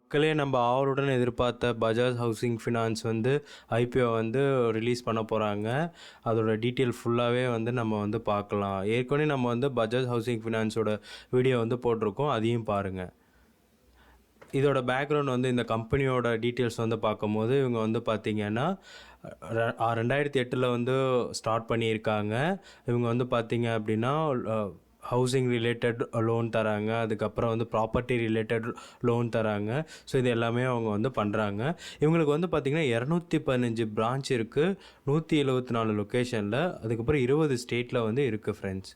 மக்களே நம்ம ஆவலுடன் எதிர்பார்த்த பஜாஜ் ஹவுசிங் ஃபினான்ஸ் வந்து ஐபிஓ வந்து ரிலீஸ் பண்ண போகிறாங்க. அதோட டீட்டெயில் ஃபுல்லாகவே வந்து நம்ம வந்து பார்க்கலாம். ஏற்கனவே நம்ம வந்து பஜாஜ் ஹவுசிங் ஃபினான்ஸோட வீடியோ வந்து போட்டிருக்கோம், அதையும் பாருங்கள். இதோட பேக்ரவுண்ட் வந்து இந்த கம்பெனியோட டீட்டெயில்ஸ் வந்து பார்க்கும்போது இவங்க வந்து பார்த்திங்கன்னா 2008 வந்து ஸ்டார்ட் பண்ணியிருக்காங்க. இவங்க வந்து பார்த்திங்க அப்படின்னா ஹவுசிங் ரிலேட்டட் லோன் தராங்க, அதுக்கப்புறம் வந்து ப்ராப்பர்ட்டி ரிலேட்டட் லோன் தராங்க. ஸோ இது எல்லாமே அவங்க வந்து பண்ணுறாங்க. இவங்களுக்கு வந்து பார்த்திங்கன்னா 215 பிரான்ச் இருக்குது, 174 லொக்கேஷனில், அதுக்கப்புறம் 20 ஸ்டேட்டில் வந்து இருக்குது ஃப்ரெண்ட்ஸ்.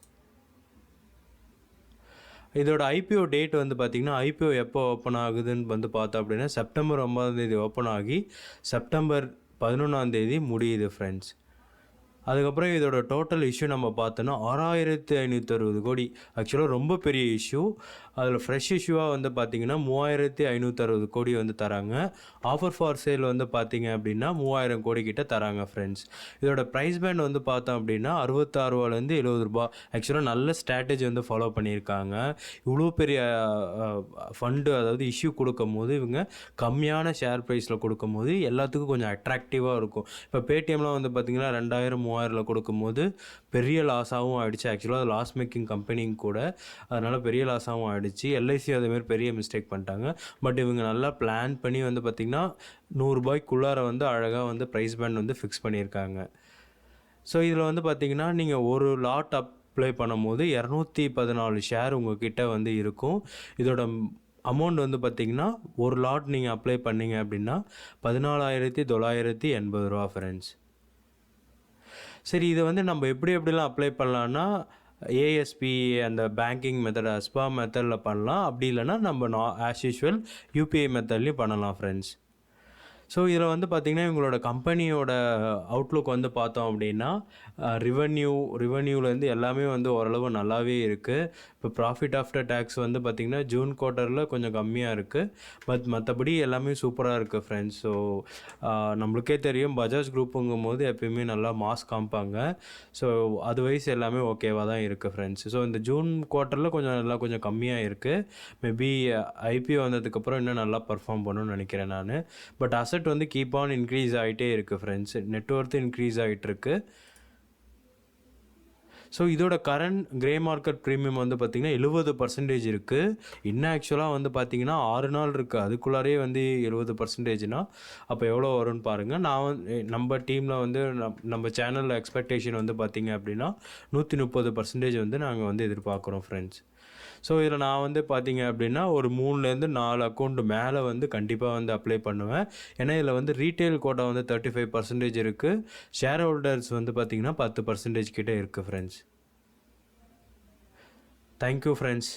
இதோட ஐபிஓ டேட் வந்து பார்த்திங்கன்னா ஐபிஓ எப்போ ஓப்பன் ஆகுதுன்னு வந்து பார்த்தோம் அப்படின்னா செப்டம்பர் 9 ஓப்பன் ஆகி செப்டம்பர் 11 முடியுது ஃப்ரெண்ட்ஸ். அதுக்கப்புறம் இதோட டோட்டல் இஷ்யூ நம்ம பார்த்தோன்னா 6560 கோடி. ஆக்சுவலாக ரொம்ப பெரிய இஷ்யூ. அதில் ஃப்ரெஷ் இஷ்யூவாக வந்து பார்த்திங்கன்னா 3560 கோடி வந்து தராங்க. ஆஃபர் ஃபார் சேல் வந்து பார்த்திங்க அப்படின்னா 3000 கோடி கிட்ட தராங்க ஃப்ரெண்ட்ஸ். இதோட ப்ரைஸ் பேண்ட் வந்து பார்த்தோம் அப்படின்னா 66 ரூபாலேருந்து 70 ரூபா. ஆக்சுவலாக நல்ல ஸ்ட்ராட்டஜி வந்து ஃபாலோ பண்ணியிருக்காங்க. இவ்வளோ பெரிய ஃபண்டு, அதாவது இஷ்யூ கொடுக்கும் போது இவங்க கம்மியான ஷேர் ப்ரைஸில் கொடுக்கும் போது எல்லாத்துக்கும் கொஞ்சம் அட்ராக்டிவாக இருக்கும். இப்போ பேடிஎம்லாம் வந்து பார்த்திங்கன்னா 2000 3000 கொடுக்கும்போது பெரிய லாஸாகவும் ஆகிடுச்சு. ஆக்சுவலாக அது லாஸ் மேக்கிங் கம்பெனிங்க கூட, அதனால் பெரிய லாஸாகவும் ஆகிடுச்சு. எல்ஐசி அதேமாதிரி பெரிய மிஸ்டேக் பண்ணிட்டாங்க. பட் இவங்க நல்லா பிளான் பண்ணி வந்து பார்த்திங்கன்னா 100 ரூபாய்க்குள்ளார வந்து அழகாக வந்து ப்ரைஸ் பேண்ட் வந்து ஃபிக்ஸ் பண்ணியிருக்காங்க. ஸோ இதில் வந்து பார்த்திங்கன்னா நீங்கள் ஒரு லாட் அப்ளை பண்ணும்போது 214 ஷேர் உங்கள்கிட்ட வந்து இருக்கும். இதோட அமௌண்ட் வந்து பார்த்திங்கன்னா ஒரு லாட் நீங்கள் அப்ளை பண்ணிங்க அப்படின்னா 14,980 ரூபா ஃப்ரெண்ட்ஸ். சரி, இதை வந்து நம்ம எப்படிலாம் அப்ளை பண்ணலான்னா ஏஎஸ்பி அந்த பேங்கிங் மெத்தட் அஸ்பா மெத்தடில் பண்ணலாம். அப்படி இல்லைன்னா நம்ம ஆஸ் யூஷுவல் யூபிஐ மெத்தட்லேயும் பண்ணலாம் ஃப்ரெண்ட்ஸ். ஸோ இதில் வந்து பார்த்திங்கன்னா இவங்களோட கம்பெனியோட அவுட்லுக் வந்து பார்த்தோம் அப்படின்னா ரிவென்யூலேருந்து எல்லாமே வந்து ஓரளவு நல்லாவே இருக்குது. இப்போ ப்ராஃபிட் ஆஃப்டர் டேக்ஸ் வந்து பார்த்திங்கன்னா ஜூன் குவார்ட்டரில் கொஞ்சம் கம்மியாக இருக்குது. பட் மற்றபடி எல்லாமே சூப்பராக இருக்குது ஃப்ரெண்ட்ஸ். ஸோ நம்மளுக்கே தெரியும் பஜாஜ் குரூப்புங்கும் போது எப்பயுமே நல்லா மாஸ் காமிப்பாங்க. ஸோ அதுவைஸ் எல்லாமே ஓகேவாக தான் இருக்குது ஃப்ரெண்ட்ஸ். ஸோ இந்த ஜூன் குவார்ட்டரில் கொஞ்சம் கம்மியாக இருக்குது. மேபி ஐபிஓ வந்ததுக்கப்புறம் இன்னும் நல்லா பர்ஃபார்ம் பண்ணணும்னு நினைக்கிறேன் நான். பட் அசட் வந்து கீப் ஆன் இன்க்ரீஸ் ஆகிட்டே இருக்குது ஃப்ரெண்ட்ஸ். நெட்வொர்த்து இன்க்ரீஸ் ஆகிட்டுருக்கு. ஸோ இதோட கரண்ட் கிரே மார்க்கெட் ப்ரீமியம் வந்து பார்த்திங்கன்னா 70% இருக்குது. இன்னும் ஆக்சுவலாக வந்து பார்த்திங்கன்னா 6 நாள் இருக்குது. அதுக்குள்ளாரே வந்து 70%னால் அப்போ எவ்வளோ வரும்னு பாருங்கள். நான் வந்து நம்ம டீமில் வந்து நம்ம சேனலில் எக்ஸ்பெக்டேஷன் வந்து பார்த்திங்க அப்படின்னா 130% வந்து நாங்கள் வந்து எதிர்பார்க்குறோம் ஃப்ரெண்ட்ஸ். ஸோ இதில் நான் வந்து பார்த்திங்க அப்படின்னா ஒரு 3லேருந்து 4 அக்கௌண்ட் மேலே வந்து கண்டிப்பாக வந்து அப்ளை பண்ணுவேன். ஏன்னா இதில் வந்து ரீட்டைல் கோட்டா வந்து 35% இருக்குது. ஷேர் ஹோல்டர்ஸ் வந்து பார்த்திங்கன்னா 10% கிட்டே இருக்குது ஃப்ரெண்ட்ஸ். Thank you friends.